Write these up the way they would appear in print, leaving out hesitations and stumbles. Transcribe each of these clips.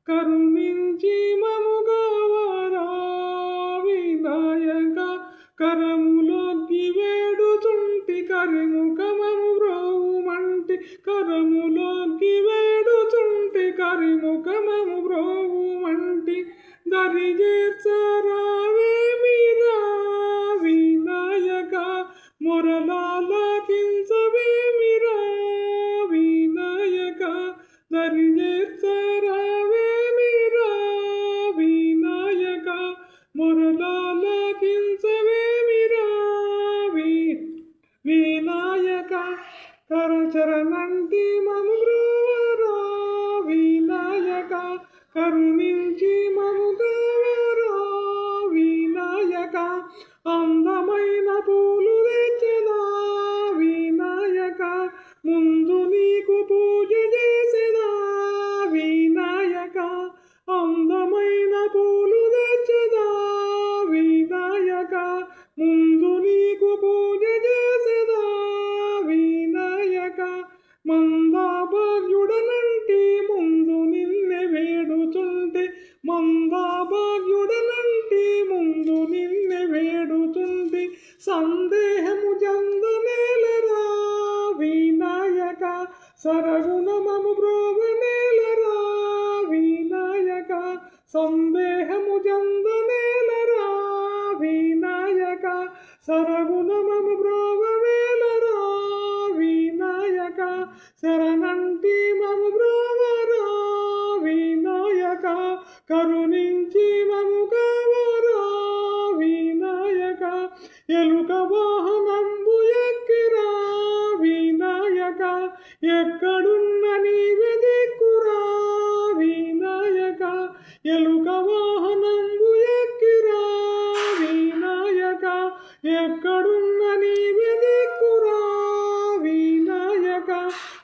కరుణించి మముగావరా వినాయక కరములోకి వేడుచుంటి కరిముఖమము బ్రోవుమంటి కరములోకి వేడుచుంటి కరిముఖమము బ్రోవుమంటి దరిజేర్చరావేమిరా వినాయక మొరలాలకించవేమిరా వినాయక దరిజేర్చరావేమిరా వినాయక మొరలాలకించవేమిరా వినాయక కరచరణంటి మము బ్రోవరా వినాయక కరుణించి మముగావరా వినాయక అందమైన పూలు తెచ్చదా వినాయక ముందు నీకు పూజ చేసేదా వినాయక అందమైన పూలు తెచ్చదా వినాయక ముందు నీకు పూజ చేసేదా వినాయక మందాభాగ్యుడనంటి ముందు నిన్నే వేడుచుంటే మందాభాగ్యుడనంటి ముందు నిన్నే వేడుచుంటే సందేహము జందనేలరా వినాయక సరగుణమము బ్రోవనేలరా వినాయక సందేహము జందనేలరా వినాయక సరగుణమము బ్రోవవేలరా వినాయక శరణంటి మము బ్రోవరా వినాయక కరుణించి మముగావరా వినాయక ఎలుక వాహనంబు ఎక్కిరా వినాయక ఎక్కడున్న నీవే దిక్కురా వినాయక ఎలుక వాహనంబు ఎక్కిరా వినాయక ఎక్కడున్న నీవే దిక్కురా వినాయక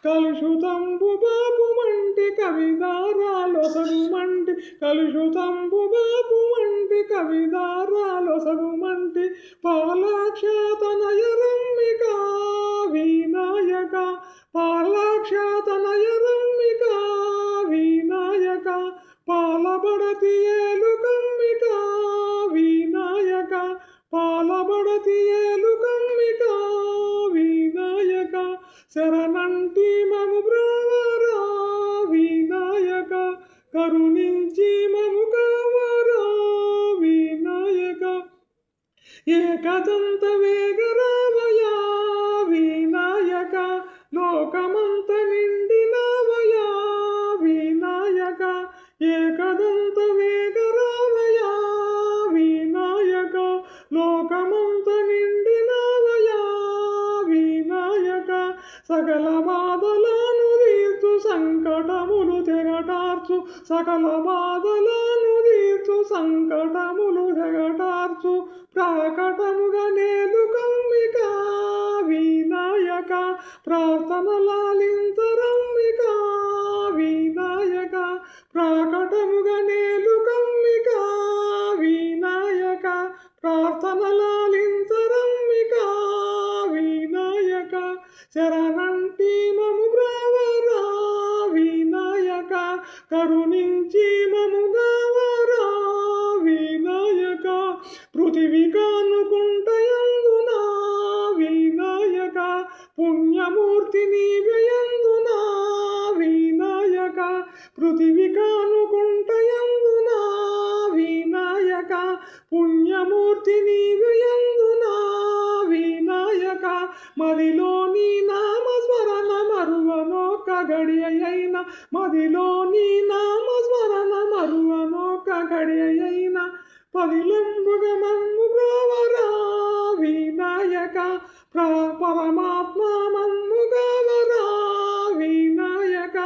కలుషుతంబు బాపుమంటి కవిదారాలొసగుమంటి కలుషుతంబు బాపుమంటి కవిదారాలొసగుమంటి పాలాక్షతనయ రమ్మిక వినాయక పాలాక్షతనయ రమ్మిక వినాయక పాలబడతి ఏలుకమ్మిక వినాయక పాలబడతి ఏలుకమ్మిక వినాయక శరణంటి మము బ్రోవరా వినాయక కరుణించి మముగావరా వినాయక ఏకదంత వేగరావయా వినాయక లోకమంత నిండినవయా వినాయక ఏకదంత వేగరావయా వినాయక లోకమంత నిండినవయా వినాయక సకల బాధలను తీర్చు సంకటములు తెగటార్చు సకల బాధలను తీర్చు సంకటములు తెగటార్చు ప్రాకటముగా నేలుకమ్మిక వినాయక ప్రార్థనలాలింతరమ్మిక వినాయక ప్రాకటముగా నేలుకమ్మిక వినాయక ప్రార్థనలాలింతరమ్మిక వినాయక శరణంటి మము బ్రోవరా వినాయక కరుణించి మముగావరా వినాయక పృథివి కానుకుంటయందునా వినాయక పుణ్యమూర్తి నీవయందునా వినాయక పృథివి కానుకుంటయందునా వినాయక పుణ్యమూర్తి నీవయందునా వినాయక మదిలో నీ నామస్మరణ మరువనొక్క గడియైన మదిలో నీ నామస్మరణ మరువనొక్క గడియైన పదిలంబుగ మమ్ము బ్రోవరా వినాయక పరమాత్మ మమ్ముగావరా వినాయక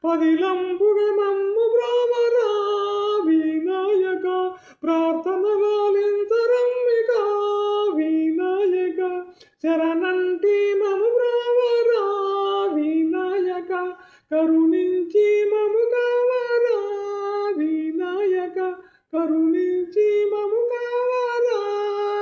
పదిలంబుగ మమ్ము బ్రోవరా వినాయక ప్రార్థనలాలింతరమ్మిక వినాయక శరణంటి మము బ్రోవరా వినాయక కరుణ